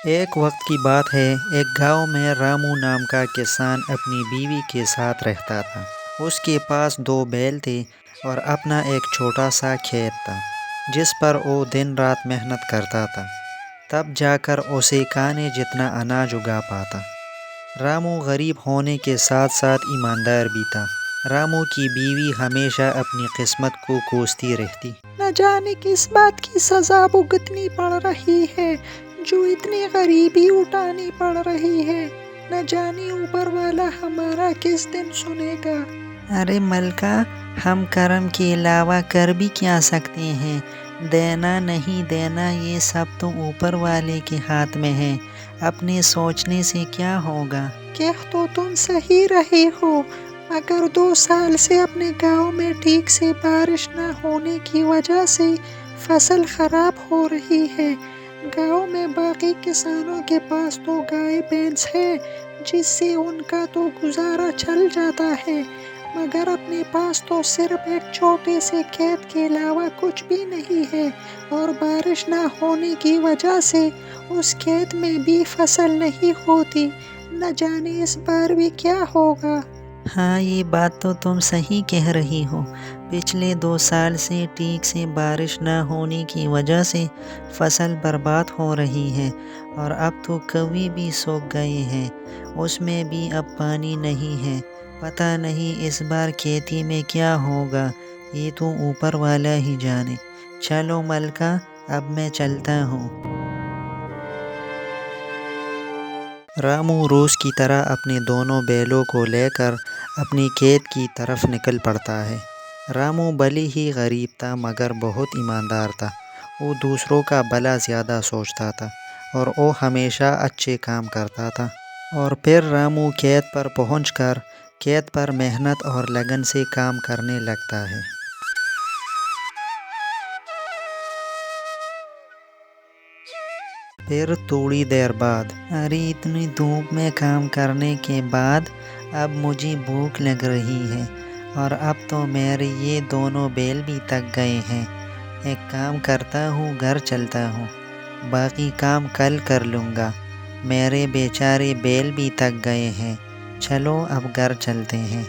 ایک وقت کی بات ہے، ایک گاؤں میں رامو نام کا کسان اپنی بیوی کے ساتھ رہتا تھا۔ اس کے پاس 2 بیل تھے اور اپنا ایک چھوٹا سا کھیت تھا جس پر وہ دن رات محنت کرتا تھا، تب جا کر اسے کھانے جتنا اناج اگا پاتا۔ رامو غریب ہونے کے ساتھ ساتھ ایماندار بھی تھا۔ رامو کی بیوی ہمیشہ اپنی قسمت کو کوستی رہتی۔ نہ جانے کس بات کی سزا بھگتنی پڑ رہی ہے جو اتنی غریبی اٹھانی پڑ رہی ہے، نہ جانے اوپر والا ہمارا کس دن سنے گا۔ ارے ملکہ، ہم کرم کے علاوہ کر بھی کیا سکتے ہیں؟ دینا نہیں دینا یہ سب تو اوپر والے کے ہاتھ میں ہے، اپنے سوچنے سے کیا ہوگا؟ کہہ تو تم صحیح رہے ہو، مگر 2 سال سے اپنے گاؤں میں ٹھیک سے بارش نہ ہونے کی وجہ سے فصل خراب ہو رہی ہے۔ گاؤں میں باقی کسانوں کے پاس تو گائے بھینس ہے جس سے ان کا تو گزارا چل جاتا ہے، مگر اپنے پاس تو صرف ایک چھوٹے سے کھیت کے علاوہ کچھ بھی نہیں ہے، اور بارش نہ ہونے کی وجہ سے اس کھیت میں بھی فصل نہیں ہوتی۔ نہ جانے اس بار بھی کیا ہوگا۔ ہاں، یہ بات تو تم صحیح کہہ رہی ہو۔ پچھلے 2 سال سے ٹھیک سے بارش نہ ہونے کی وجہ سے فصل برباد ہو رہی ہے، اور اب تو کوئی بھی سوکھ گئے ہیں، اس میں بھی اب پانی نہیں ہے۔ پتہ نہیں اس بار کھیتی میں کیا ہوگا، یہ تو اوپر والا ہی جانے۔ چلو ملکہ، اب میں چلتا ہوں۔ رامو روز کی طرح اپنے دونوں بیلوں کو لے کر اپنی کھیت کی طرف نکل پڑتا ہے۔ رامو بھلے ہی غریب تھا مگر بہت ایماندار تھا۔ وہ دوسروں کا بھلا زیادہ سوچتا تھا اور وہ ہمیشہ اچھے کام کرتا تھا۔ اور پھر رامو کھیت پر پہنچ کر کھیت پر محنت اور لگن سے کام کرنے لگتا ہے۔ پھر تھوڑی دیر بعد ارے اتنی دھوپ میں کام کرنے کے بعد اب مجھے بھوک لگ رہی ہے، اور اب تو میرے یہ دونوں بیل بھی تک گئے ہیں۔ ایک کام کرتا ہوں، گھر چلتا ہوں، باقی کام کل کر لوں گا۔ میرے بیچارے بیل بھی تک گئے ہیں، چلو اب گھر چلتے ہیں۔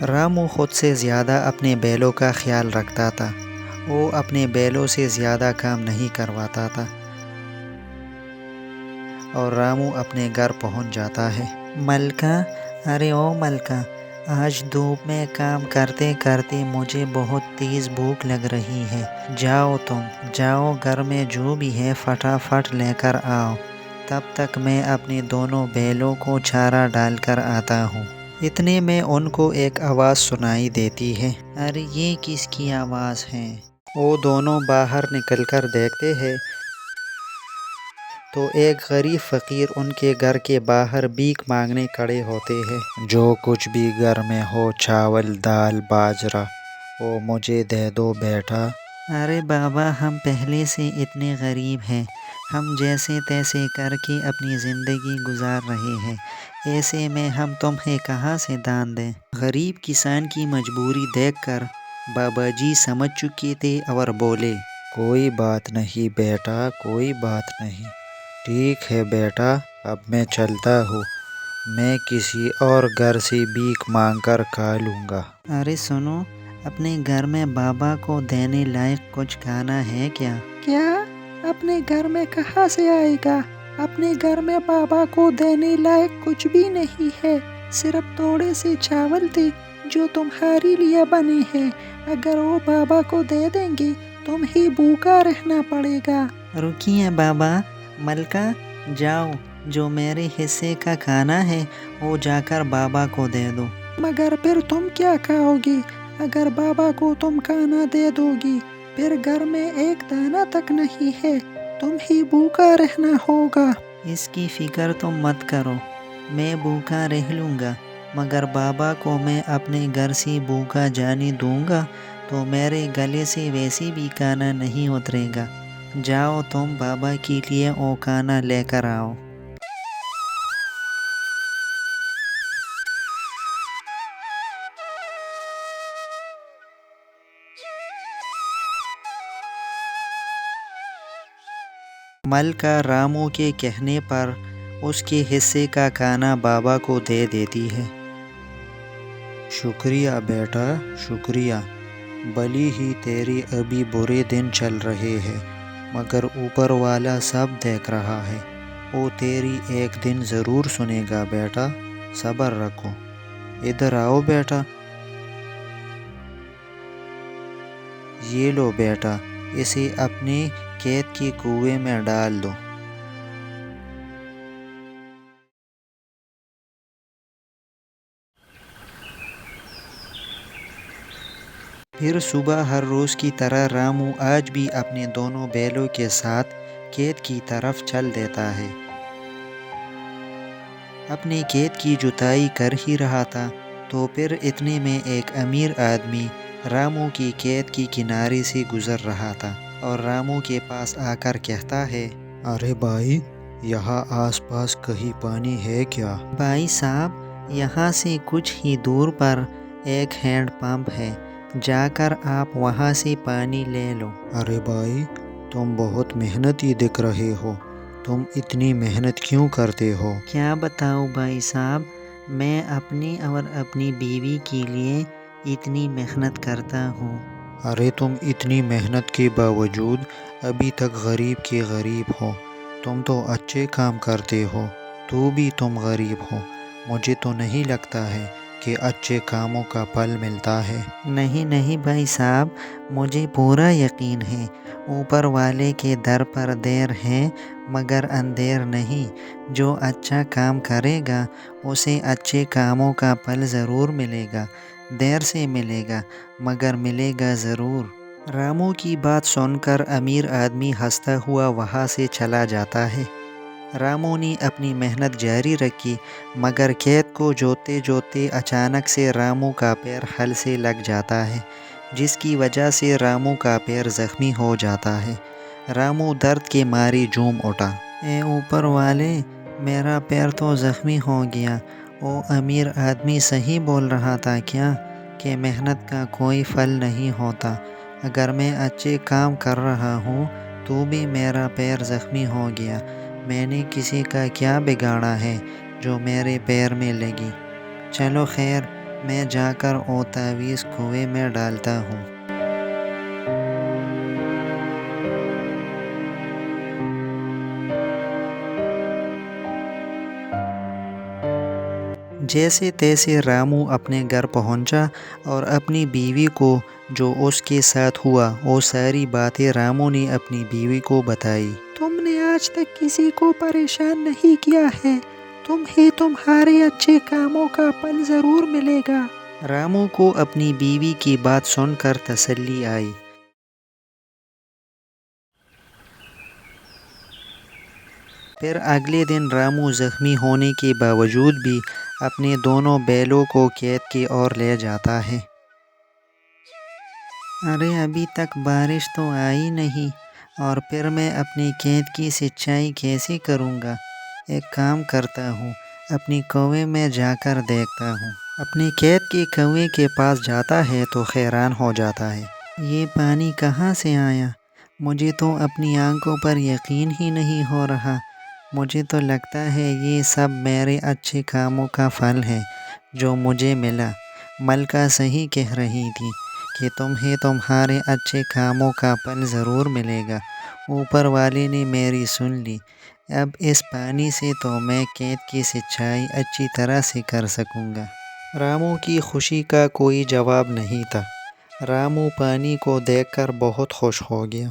رامو خود سے زیادہ اپنے بیلوں کا خیال رکھتا تھا۔ وہ اپنے بیلوں سے زیادہ کام نہیں کرواتا تھا، اور رامو اپنے گھر پہنچ جاتا ہے۔ ملکہ، ارے او ملکہ، آج دھوپ میں کام کرتے کرتے مجھے بہت تیز بھوک لگ رہی ہے۔ جاؤ تم، جاؤ گھر میں جو بھی ہے فٹافٹ لے کر آؤ، تب تک میں اپنے دونوں بیلوں کو چارہ ڈال کر آتا ہوں۔ اتنے میں ان کو ایک آواز سنائی دیتی ہے۔ ارے یہ کس کی آواز ہے؟ وہ دونوں باہر نکل کر دیکھتے ہیں تو ایک غریب فقیر ان کے گھر کے باہر بھیک مانگنے کھڑے ہوتے ہیں۔ جو کچھ بھی گھر میں ہو، چاول، دال، باجرہ، وہ مجھے دے دو بیٹا۔ ارے بابا، ہم پہلے سے اتنے غریب ہیں، ہم جیسے تیسے کر کے اپنی زندگی گزار رہے ہیں، ایسے میں ہم تمہیں کہاں سے دان دیں؟ غریب کسان کی مجبوری دیکھ کر بابا جی سمجھ چکے تھے اور بولے، کوئی بات نہیں بیٹا، کوئی بات نہیں، ٹھیک ہے بیٹا، اب میں چلتا ہوں، میں کسی اور گھر سے بھیک مانگ کر کھا لوں گا۔ ارے سنو، اپنے گھر میں بابا کو دینے لائق کچھ کھانا ہے کیا؟ کیا؟ اپنے گھر میں کہاں سے آئے گا؟ اپنے گھر میں بابا کو دینے لائق کچھ بھی نہیں ہے، صرف تھوڑے سے چاول تھے جو تمہارے لیے بنے ہیں۔ اگر وہ بابا کو دے دیں گے تمہیں بھوکا رہنا پڑے گا۔ رکیے بابا، ملکہ، جاؤ، جو میرے حصے کا کھانا ہے وہ جا کر بابا کو دے دو۔ مگر پھر تم کیا کھاؤ گی؟ اگر بابا کو تم کھانا دے دو گی پھر گھر میں ایک دانہ تک نہیں ہے، تمہیں بھوکا رہنا ہوگا۔ اس کی فکر تم مت کرو، میں بھوکا رہ لوں گا، مگر بابا کو میں اپنے گھر سے بھوکا جانے دوں گا تو میرے گلے سے ویسے بھی کھانا نہیں اترے گا۔ جاؤ تم بابا کے لیے وہ کھانا لے کر آؤ۔ ملکہ رامو کے کہنے پر اس کے حصے کا کھانا بابا کو دے دیتی ہے۔ شکریہ بیٹا، شکریہ، بھلی ہی تیری ابھی برے دن چل رہے ہیں، مگر اوپر والا سب دیکھ رہا ہے، وہ تیری ایک دن ضرور سنے گا بیٹا، صبر رکھو۔ ادھر آؤ بیٹا، یہ لو بیٹا، اسے اپنے کھیت کے کنویں میں ڈال دو۔ پھر صبح ہر روز کی طرح رامو آج بھی اپنے دونوں بیلوں کے ساتھ کھیت کی طرف چل دیتا ہے۔ اپنے کھیت کی جتائی کر ہی رہا تھا تو پھر اتنے میں ایک امیر آدمی رامو کی کھیت کی کنارے سے گزر رہا تھا اور رامو کے پاس آ کر کہتا ہے، ارے بھائی، یہاں آس پاس کہیں پانی ہے کیا؟ بھائی صاحب، یہاں سے کچھ ہی دور پر ایک ہینڈ پمپ ہے، جا کر آپ وہاں سے پانی لے لو۔ ارے بھائی، تم بہت محنتی دکھ رہے ہو، تم اتنی محنت کیوں کرتے ہو؟ کیا بتاؤں بھائی صاحب، میں اپنی اور اپنی بیوی کے لیے اتنی محنت کرتا ہوں۔ ارے تم اتنی محنت کے باوجود ابھی تک غریب کے غریب ہو، تم تو اچھے کام کرتے ہو، تو بھی تم غریب ہو۔ مجھے تو نہیں لگتا ہے کہ اچھے کاموں کا پھل ملتا ہے۔ نہیں نہیں بھائی صاحب، مجھے پورا یقین ہے، اوپر والے کے در پر دیر ہے مگر اندھیر نہیں۔ جو اچھا کام کرے گا اسے اچھے کاموں کا پھل ضرور ملے گا، دیر سے ملے گا مگر ملے گا ضرور۔ رامو کی بات سن کر امیر آدمی ہنستا ہوا وہاں سے چلا جاتا ہے۔ رامو نے اپنی محنت جاری رکھی مگر کھیت کو جوتتے جوتتے اچانک سے رامو کا پیر ہل سے لگ جاتا ہے، جس کی وجہ سے رامو کا پیر زخمی ہو جاتا ہے۔ رامو درد کے مارے جھوم اٹھا، اے اوپر والے، میرا پیر تو زخمی ہو گیا۔ وہ امیر آدمی صحیح بول رہا تھا کیا کہ محنت کا کوئی پھل نہیں ہوتا؟ اگر میں اچھے کام کر رہا ہوں تو بھی میرا پیر زخمی ہو گیا۔ میں نے کسی کا کیا بگاڑا ہے جو میرے پیر میں لگی؟ چلو خیر، میں جا کر وہ تعویذ کنویں میں ڈالتا ہوں۔ جیسے تیسے رامو اپنے گھر پہنچا اور اپنی بیوی کو جو اس کے ساتھ ہوا وہ ساری باتیں رامو نے اپنی بیوی کو بتائی۔ تم نے آج تک کسی کو پریشان نہیں کیا ہے، تمہارے اچھے کاموں کا پھل ضرور ملے گا۔ رامو کو اپنی بیوی کی بات سن کر تسلی آئی۔ پھر اگلے دن رامو زخمی ہونے کے باوجود بھی اپنے دونوں بیلوں کو کھیت کی اور لے جاتا ہے۔ ارے ابھی تک بارش تو آئی نہیں، اور پھر میں اپنے کھیت کی سینچائی کیسے کروں گا؟ ایک کام کرتا ہوں، اپنی کنویں میں جا کر دیکھتا ہوں۔ اپنے کھیت کے کنویں کے پاس جاتا ہے تو حیران ہو جاتا ہے، یہ پانی کہاں سے آیا؟ مجھے تو اپنی آنکھوں پر یقین ہی نہیں ہو رہا۔ مجھے تو لگتا ہے یہ سب میرے اچھے کاموں کا پھل ہے جو مجھے ملا۔ ملکہ صحیح کہہ رہی تھی کہ تمہیں تمہارے اچھے کاموں کا پھل ضرور ملے گا۔ اوپر والے نے میری سن لی، اب اس پانی سے تو میں کھیت کی سینچائی اچھی طرح سے کر سکوں گا۔ رامو کی خوشی کا کوئی جواب نہیں تھا۔ رامو پانی کو دیکھ کر بہت خوش ہو گیا۔